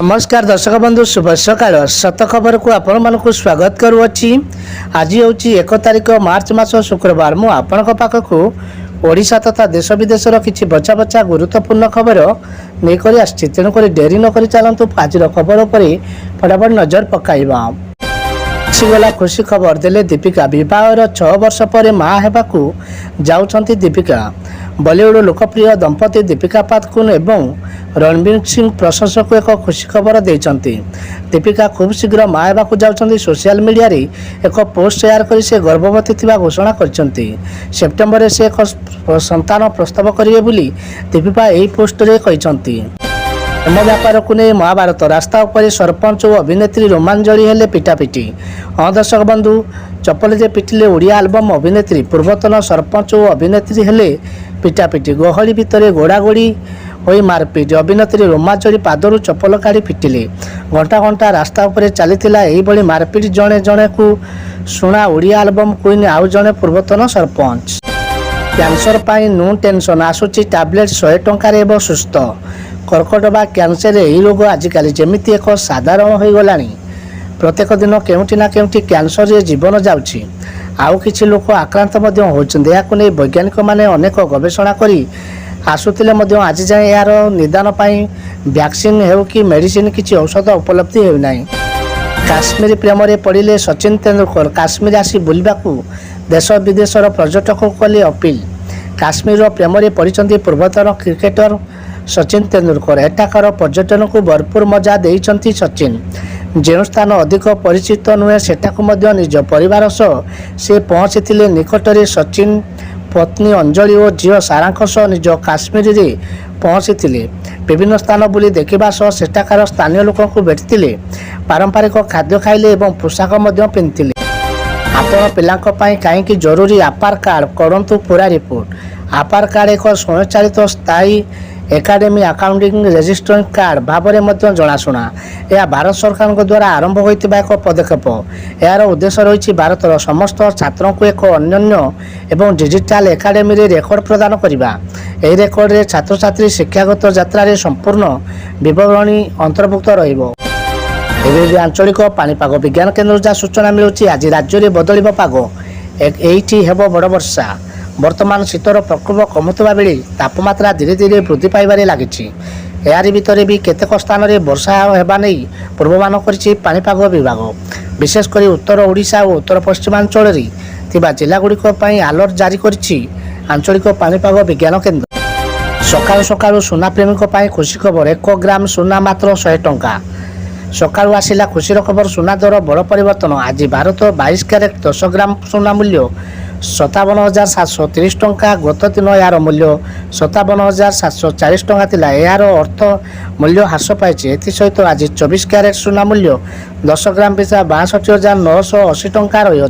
नमस्कार दर्शक बंधु शुभ सकाळ सत खबर को आपण मानक स्वागत करुअछि। आज हूँ 1 तारिख मार्च मास शुक्रवार मु आपण पाखक ओडिशा तथा देश विदेशर किछि बचा बचा गुरुत्वपूर्ण खबर नहीं आछि। तेणुक डेरी नक चलतु आज खबर पर फटाफट नजर पकाइबा। गला खुशी खबर देले दीपिका विवाहर 6 वर्ष पर माँ हेबाकू जाउछंती दीपिका। बॉलीवुड लोकप्रिय दंपति दीपिका पादुकोण एवं रणवीर सिंह प्रशंसक एक खुशी खबर देइछंती। दीपिका खूब शीघ्र माँ हेबाकू जाउछंती। सोशल मीडिया रे एक पोस्ट शेयर करी से गर्भवती थिबा घोषणा करछंती। सेप्टेम्बर रे से एक संतान प्रस्ताव करिवे बोली दीपिका एही पोस्ट रे कहिछंती। प्रेम व्यापार को नहीं महाभारत रास्ता उपर सरपंच और अभिनेत्री रोमांजली हेले पिटापिटी। हाँ दर्शक बंधु चपल जे पिटिले ओडिया एल्बम अभिनेत्री पूर्वतन सरपंच और अभिनेत्री हेले पिटापिटी। गहली भितर गोड़ागोड़ी होई मारपिट। अभिनेत्री रोमांजली पादरू चपल काढ़ी पिटिले। घंटा घंटा रास्ता उपर चलीथिला एही भली मारपिट। जणे जणे को सुना ओडिया एल्बम क्वीन आउ जणे पूर्वतन सरपंच। कैंसर पाई नो टेंशन आसुची टैबलेट 100 टंकार एवं सुस्थ। कर्कट बा कैंसर यही रोग आजिकल जमीती एक साधारण हो गलानी। प्रत्येक दिन केउटी ना केउटी कैंसर रे जीवन जाउछि। आउ किछि लोक आक्रांत मध्य होउछन्ते। याकु नै वैज्ञानिक माने अनेक गवेषणा करी आसुतिले मध्य आज जाए यार निदान पाई वैक्सीन हेउ कि मेडिसिन किछि औषध उपलब्धि हेउ नाही। काश्मीर प्रेम रे पड़िले सचिन तेंदुलकर। काश्मीर आसी बुलबाकू देश विदेशर पर्यटक कले अपील। काश्मीर प्रेम रे पड़िछन्ती पूर्वतन क्रिकेटर सचिन तेंदुलकर। एठाकर पर्यटन को भरपूर मजा देइछन्ती सचिन। जो स्थान अधिक परिचित नुहे सेठाकू मध्य निज परिवार सह से पहुँची। निकटरे सचिन पत्नी अंजलि और झील सारांख सह निज काश्मीर रे पहुँची। विभिन्न स्थान बुली देखा सह सेठाकार स्थानीय लोक भेटिले। पारंपरिक खाद्य खाइले एवं पोशाक मध्य पिंधिले। आपण पिलांक पई काहेकि जरूरी आधार कार्ड करंतु पूरा रिपोर्ट। आधार कार्ड एक स्वयंचालित स्थायी एकाडेमी अकाउंटिंग रेजिस्ट्रेशन कार्ड भाव में जनाशुना। यह भारत सरकार द्वारा आरंभ होता एक पदक्षेप। यार उद्देश्य रही भारतर समस्त छात्रों को एक अनन्य एवं डिजिटाल एकाडेमी रेकर्ड प्रदान करने। यह रेकर्ड रे छात्र छात्री शिक्षागत यात्रा संपूर्ण विवरणी अंतर्भुक्त रहिबो। एबे आंचलिक पाणीपाग विज्ञान केन्द्र जहाँ सूचना मिलूँ आज राज्य में बदल पाग एठी हेब बड़ वर्षा। वर्तमान शीतर प्रकोप कमुवा बेले तापमात्रा धीरे धीरे वृद्धि पाइबारे लागिछि। यारी भितर भी केतेक स्थान में वर्षा हेबा नहीं पूर्वानुमान करिछि पाणीपाग विभाग। विशेषकर उत्तर ओडिशा और उत्तर पश्चिमांचल थिबा जिलागुड़िक पई अलर्ट जारी करिछि आंचलिक पाणीपाग विज्ञान केन्द्र। सकाळु सकाळु सुना प्रेमीक पई खुशी खबर। 1 ग्राम सुना मात्र 100 टंका। सकाळु आसिला खुशीर खबर। सुना दर बड़ परिवर्तन। आज भारत 22 कैरेट 10 ग्राम सुना मूल्य 57,730 टंका। गत दिन यार मूल्य 57,740 टंका थिला। यार अर्थ मूल्य ह्रास पाइछि। एसत आज 24 कैरेट सुना मूल्य 10 ग्राम पिछा 62,980 टंका रही।